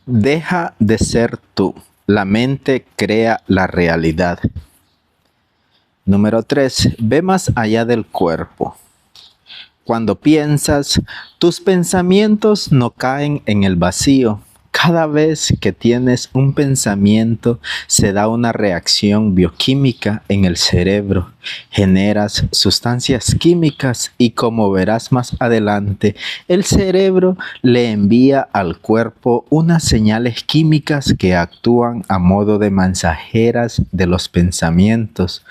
Deja de ser tú. La mente crea la realidad. Número 3. Ve más allá del cuerpo. Cuando piensas, tus pensamientos no caen en el vacío. Cada vez que tienes un pensamiento, se da una reacción bioquímica en el cerebro. Generas sustancias químicas y, como verás más adelante, el cerebro le envía al cuerpo unas señales químicas que actúan a modo de mensajeras de los pensamientos.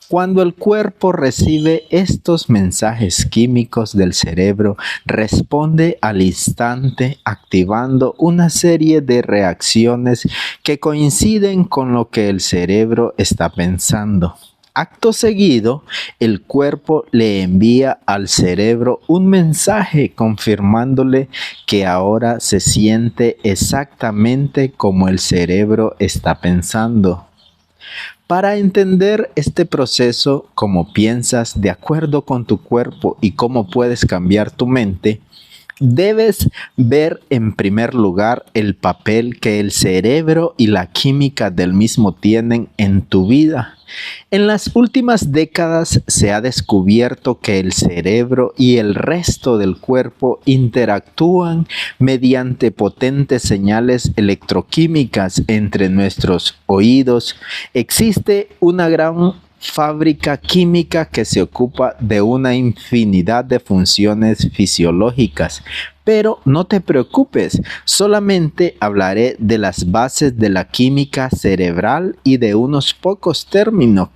Cuando el cuerpo recibe estos mensajes químicos del cerebro, responde al instante activando una serie de reacciones que coinciden con lo que el cerebro está pensando. Acto seguido, el cuerpo le envía al cerebro un mensaje confirmándole que ahora se siente exactamente como el cerebro está pensando. Para entender este proceso, cómo piensas de acuerdo con tu cuerpo y cómo puedes cambiar tu mente, debes ver en primer lugar el papel que el cerebro y la química del mismo tienen en tu vida. En las últimas décadas se ha descubierto que el cerebro y el resto del cuerpo interactúan mediante potentes señales electroquímicas entre nuestros oídos. Existe una gran fábrica química que se ocupa de una infinidad de funciones fisiológicas. Pero no te preocupes, solamente hablaré de las bases de la química cerebral y de unos pocos términos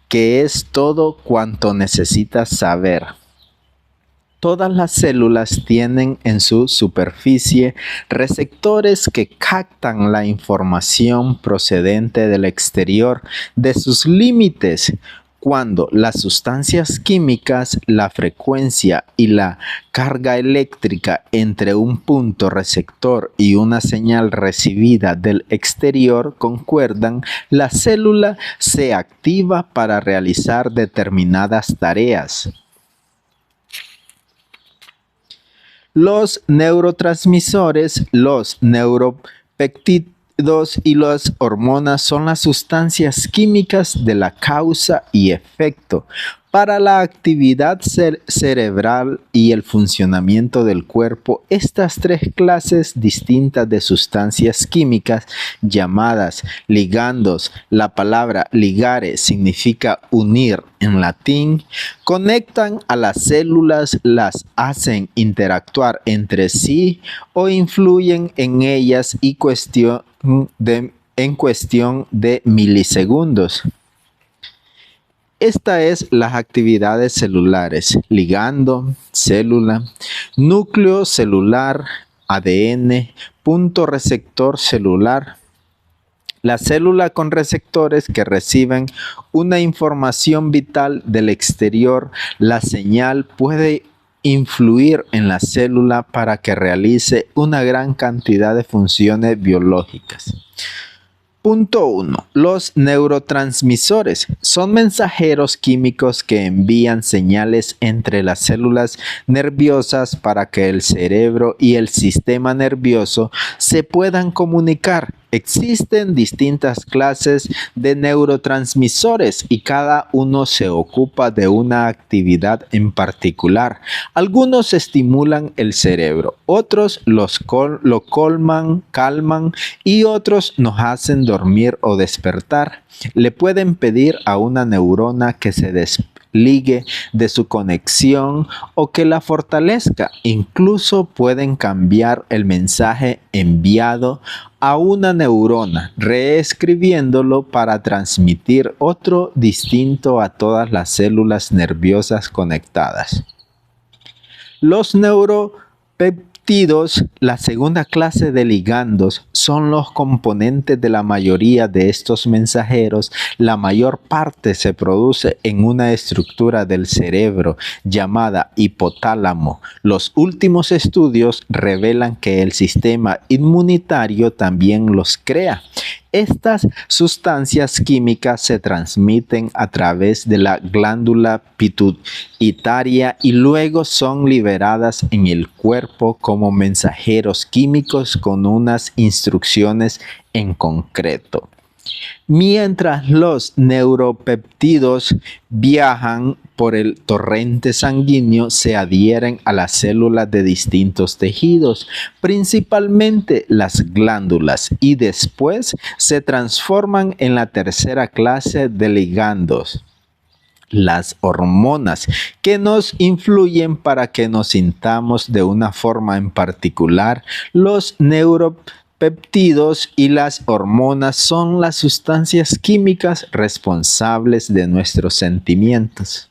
que es todo cuanto necesitas saber. Todas las células tienen en su superficie receptores que captan la información procedente del exterior de sus límites. Cuando las sustancias químicas, la frecuencia y la carga eléctrica entre un punto receptor y una señal recibida del exterior concuerdan, la célula se activa para realizar determinadas tareas. Los neurotransmisores, los neuropéptidos y las hormonas son las sustancias químicas de la causa y efecto para la actividad cerebral y el funcionamiento del cuerpo. Estas tres clases distintas de sustancias químicas llamadas ligandos, la palabra ligare significa unir en latín, conectan a las células, las hacen interactuar entre sí o influyen en ellas en cuestión de milisegundos. Esta es las actividades celulares: ligando, célula, núcleo celular, ADN, punto receptor celular. La célula con receptores que reciben una información vital del exterior, la señal puede influir en la célula para que realice una gran cantidad de funciones biológicas. Punto 1. Los neurotransmisores son mensajeros químicos que envían señales entre las células nerviosas para que el cerebro y el sistema nervioso se puedan comunicar. Existen distintas clases de neurotransmisores y cada uno se ocupa de una actividad en particular. Algunos estimulan el cerebro, otros lo calman y otros nos hacen dormir o despertar. Le pueden pedir a una neurona que se desligue de su conexión o que la fortalezca. Incluso pueden cambiar el mensaje enviado a una neurona, reescribiéndolo para transmitir otro distinto a todas las células nerviosas conectadas. Los neuropéptidos, la segunda clase de ligandos, son los componentes de la mayoría de estos mensajeros. La mayor parte se produce en una estructura del cerebro llamada hipotálamo. Los últimos estudios revelan que el sistema inmunitario también los crea. Estas sustancias químicas se transmiten a través de la glándula pituitaria y luego son liberadas en el cuerpo como mensajeros químicos con unas instrucciones en concreto. Mientras los neuropéptidos viajan por el torrente sanguíneo, se adhieren a las células de distintos tejidos, principalmente las glándulas, y después se transforman en la tercera clase de ligandos, las hormonas, que nos influyen para que nos sintamos de una forma en particular. Los neuropéptidos y las hormonas son las sustancias químicas responsables de nuestros sentimientos.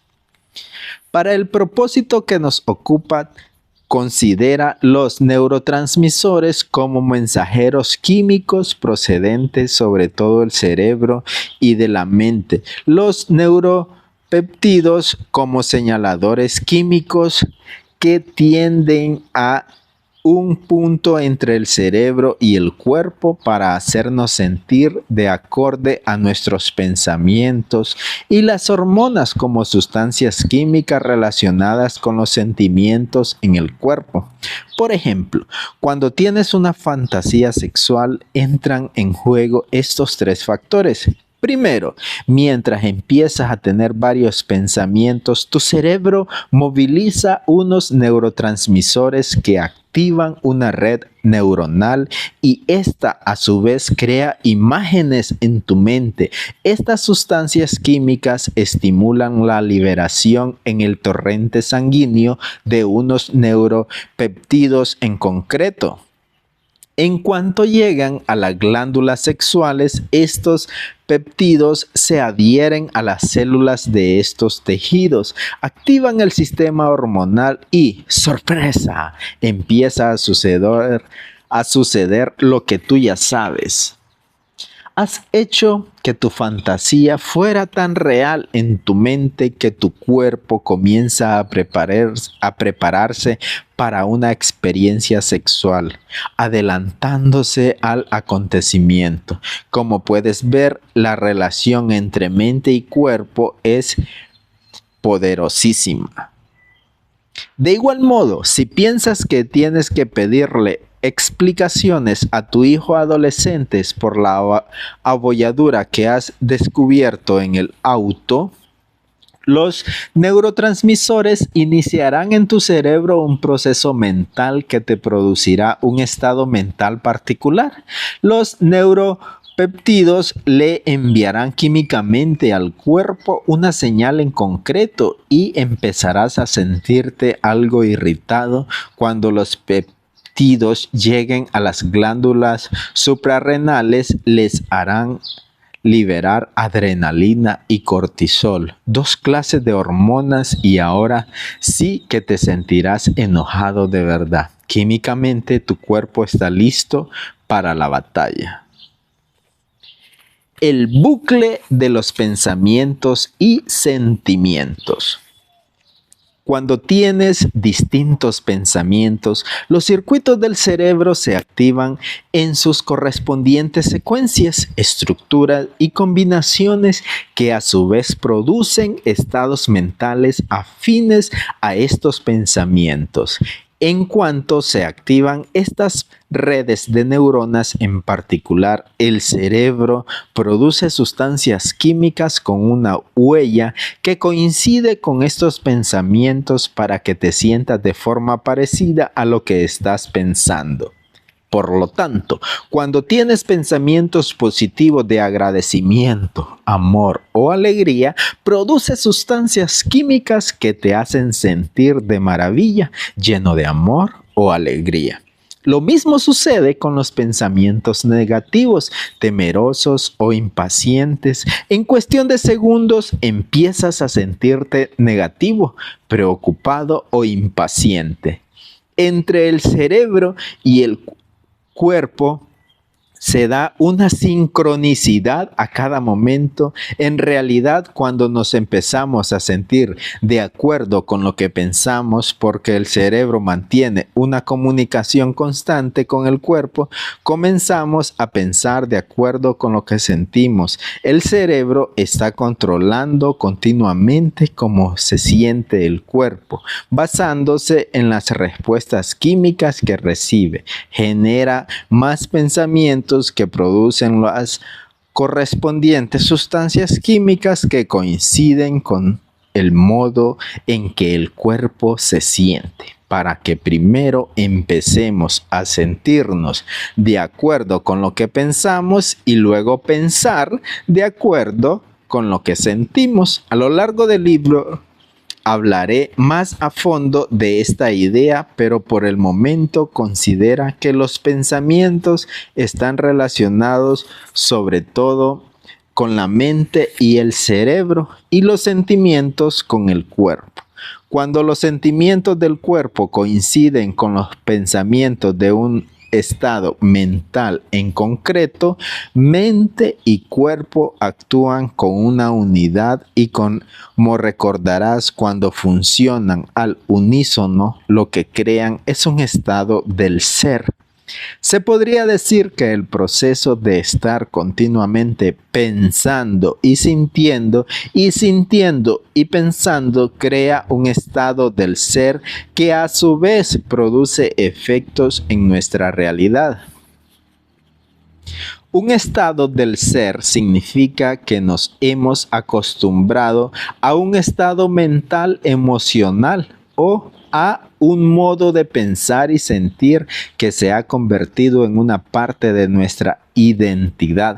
Para el propósito que nos ocupa, considera los neurotransmisores como mensajeros químicos procedentes sobre todo del cerebro y de la mente. Los neuropéptidos como señaladores químicos que tienden a un punto entre el cerebro y el cuerpo para hacernos sentir de acorde a nuestros pensamientos, y las hormonas como sustancias químicas relacionadas con los sentimientos en el cuerpo. Por ejemplo, cuando tienes una fantasía sexual, entran en juego estos tres factores. Primero, mientras empiezas a tener varios pensamientos, tu cerebro moviliza unos neurotransmisores que activan una red neuronal y esta a su vez crea imágenes en tu mente. Estas sustancias químicas estimulan la liberación en el torrente sanguíneo de unos neuropéptidos en concreto. En cuanto llegan a las glándulas sexuales, estos péptidos se adhieren a las células de estos tejidos, activan el sistema hormonal y, ¡sorpresa!, empieza a suceder lo que tú ya sabes. Has hecho que tu fantasía fuera tan real en tu mente que tu cuerpo comienza a prepararse para una experiencia sexual, adelantándose al acontecimiento. Como puedes ver, la relación entre mente y cuerpo es poderosísima. De igual modo, si piensas que tienes que pedirle explicaciones a tu hijo adolescente por la abolladura que has descubierto en el auto, los neurotransmisores iniciarán en tu cerebro un proceso mental que te producirá un estado mental particular. Los neuropéptidos le enviarán químicamente al cuerpo una señal en concreto y empezarás a sentirte algo irritado cuando los péptidos lleguen a las glándulas suprarrenales. Les harán liberar adrenalina y cortisol, dos clases de hormonas, y ahora sí que te sentirás enojado de verdad. Químicamente tu cuerpo está listo para la batalla. El bucle de los pensamientos y sentimientos. Cuando tienes distintos pensamientos, los circuitos del cerebro se activan en sus correspondientes secuencias, estructuras y combinaciones que a su vez producen estados mentales afines a estos pensamientos. En cuanto se activan estas redes de neuronas en particular, el cerebro produce sustancias químicas con una huella que coincide con estos pensamientos para que te sientas de forma parecida a lo que estás pensando. Por lo tanto, cuando tienes pensamientos positivos de agradecimiento, amor o alegría, produce sustancias químicas que te hacen sentir de maravilla, lleno de amor o alegría. Lo mismo sucede con los pensamientos negativos, temerosos o impacientes. En cuestión de segundos empiezas a sentirte negativo, preocupado o impaciente. Entre el cerebro y el cuerpo Se da una sincronicidad a cada momento. En realidad, cuando nos empezamos a sentir de acuerdo con lo que pensamos, porque el cerebro mantiene una comunicación constante con el cuerpo, comenzamos a pensar de acuerdo con lo que sentimos. El cerebro está controlando continuamente cómo se siente el cuerpo, basándose en las respuestas químicas que recibe. Genera más pensamientos que producen las correspondientes sustancias químicas que coinciden con el modo en que el cuerpo se siente, para que primero empecemos a sentirnos de acuerdo con lo que pensamos y luego pensar de acuerdo con lo que sentimos. A lo largo del libro hablaré más a fondo de esta idea, pero por el momento considera que los pensamientos están relacionados sobre todo con la mente y el cerebro, y los sentimientos con el cuerpo. Cuando los sentimientos del cuerpo coinciden con los pensamientos de un estado mental en concreto, mente y cuerpo actúan con una unidad y como recordarás, cuando funcionan al unísono, lo que crean es un estado del ser. Se podría decir que el proceso de estar continuamente pensando y sintiendo y pensando crea un estado del ser que a su vez produce efectos en nuestra realidad. Un estado del ser significa que nos hemos acostumbrado a un estado mental emocional o a un modo de pensar y sentir que se ha convertido en una parte de nuestra identidad.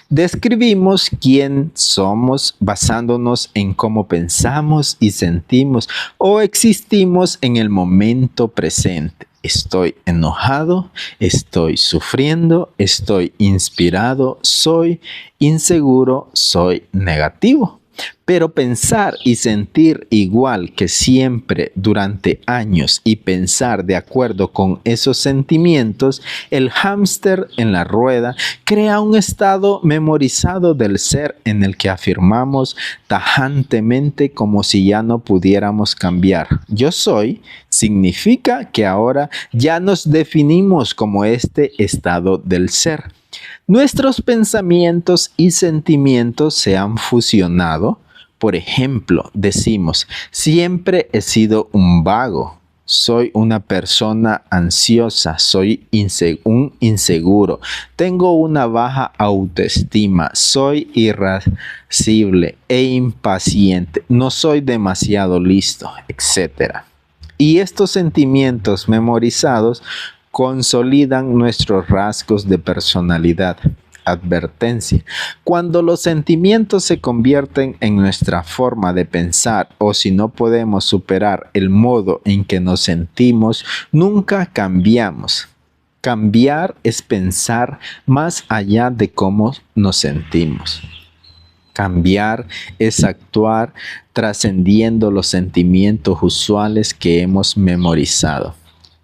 Describimos quién somos basándonos en cómo pensamos y sentimos o existimos en el momento presente. Estoy enojado, estoy sufriendo, estoy inspirado, soy inseguro, soy negativo. Pero pensar y sentir igual que siempre durante años y pensar de acuerdo con esos sentimientos, el hámster en la rueda crea un estado memorizado del ser en el que afirmamos tajantemente como si ya no pudiéramos cambiar. Yo soy significa que ahora ya nos definimos como este estado del ser. Nuestros pensamientos y sentimientos se han fusionado. Por ejemplo, decimos, siempre he sido un vago, soy una persona ansiosa, soy un inseguro, tengo una baja autoestima, soy irascible e impaciente, no soy demasiado listo, etc. Y estos sentimientos memorizados consolidan nuestros rasgos de personalidad. Advertencia: cuando los sentimientos se convierten en nuestra forma de pensar o si no podemos superar el modo en que nos sentimos, nunca cambiamos. Cambiar es pensar más allá de cómo nos sentimos. Cambiar es actuar trascendiendo los sentimientos usuales que hemos memorizado.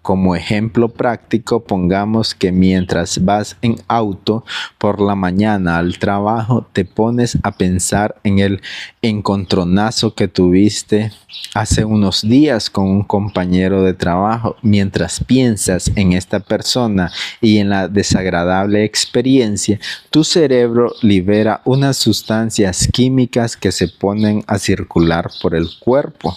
Como ejemplo práctico, pongamos que mientras vas en auto por la mañana al trabajo, te pones a pensar en el encontronazo que tuviste hace unos días con un compañero de trabajo. Mientras piensas en esta persona y en la desagradable experiencia, tu cerebro libera unas sustancias químicas que se ponen a circular por el cuerpo.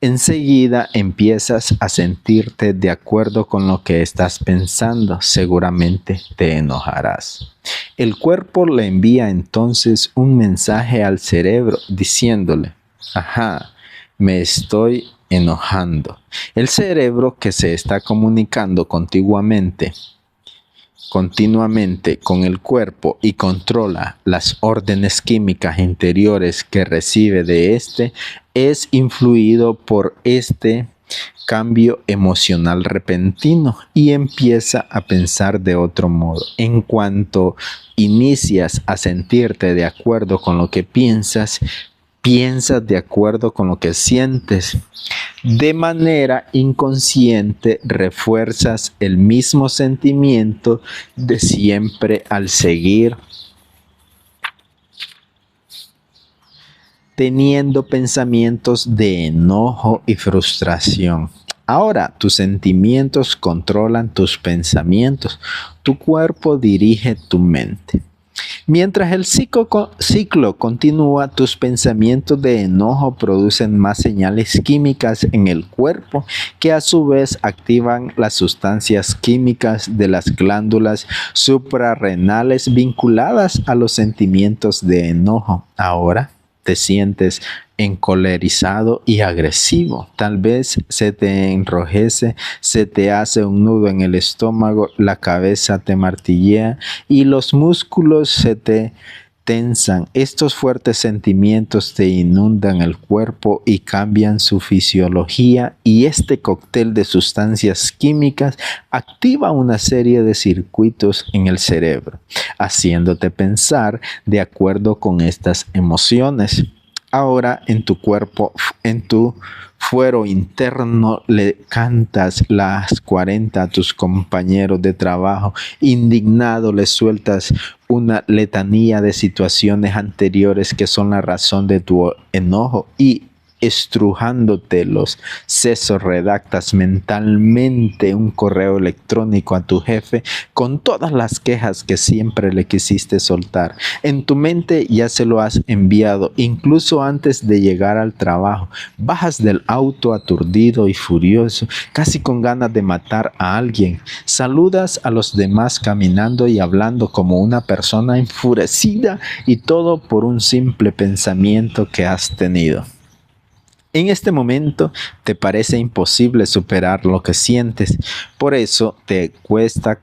Enseguida empiezas a sentirte de acuerdo con lo que estás pensando. Seguramente te enojarás. El cuerpo le envía entonces un mensaje al cerebro diciéndole, ajá, me estoy enojando. El cerebro, que se está comunicando continuamente con el cuerpo y controla las órdenes químicas interiores que recibe de este, es influido por este cambio emocional repentino y empieza a pensar de otro modo. En cuanto inicias a sentirte de acuerdo con lo que piensas, Piensas de acuerdo con lo que sientes. De manera inconsciente refuerzas el mismo sentimiento de siempre al seguir teniendo pensamientos de enojo y frustración. Ahora, tus sentimientos controlan tus pensamientos. Tu cuerpo dirige tu mente. Mientras el ciclo continúa, tus pensamientos de enojo producen más señales químicas en el cuerpo que a su vez activan las sustancias químicas de las glándulas suprarrenales vinculadas a los sentimientos de enojo. Ahora te sientes encolerizado y agresivo. Tal vez se te enrojece, se te hace un nudo en el estómago, la cabeza te martillea y los músculos se te tensan. Estos fuertes sentimientos te inundan el cuerpo y cambian su fisiología, y este cóctel de sustancias químicas activa una serie de circuitos en el cerebro, haciéndote pensar de acuerdo con estas emociones. Ahora en tu cuerpo, en tu fuero interno, le cantas las 40 a tus compañeros de trabajo. Indignado les sueltas una letanía de situaciones anteriores que son la razón de tu enojo, y estrujándote los sesos redactas mentalmente un correo electrónico a tu jefe con todas las quejas que siempre le quisiste soltar. En tu mente ya se lo has enviado, incluso antes de llegar al trabajo. Bajas del auto aturdido y furioso, casi con ganas de matar a alguien. Saludas a los demás caminando y hablando como una persona enfurecida, y todo por un simple pensamiento que has tenido. En este momento te parece imposible superar lo que sientes, por eso te cuesta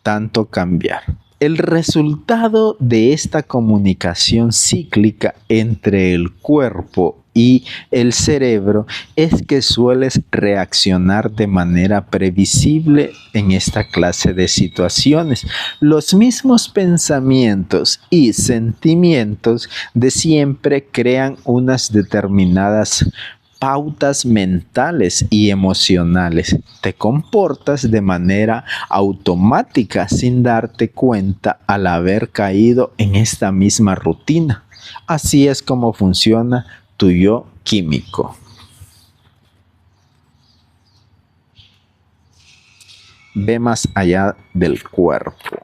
tanto cambiar. El resultado de esta comunicación cíclica entre el cuerpo y el cerebro es que sueles reaccionar de manera previsible en esta clase de situaciones. Los mismos pensamientos y sentimientos de siempre crean unas determinadas pautas mentales y emocionales. Te comportas de manera automática sin darte cuenta al haber caído en esta misma rutina. Así es como funciona tu yo químico. Ve más allá del cuerpo.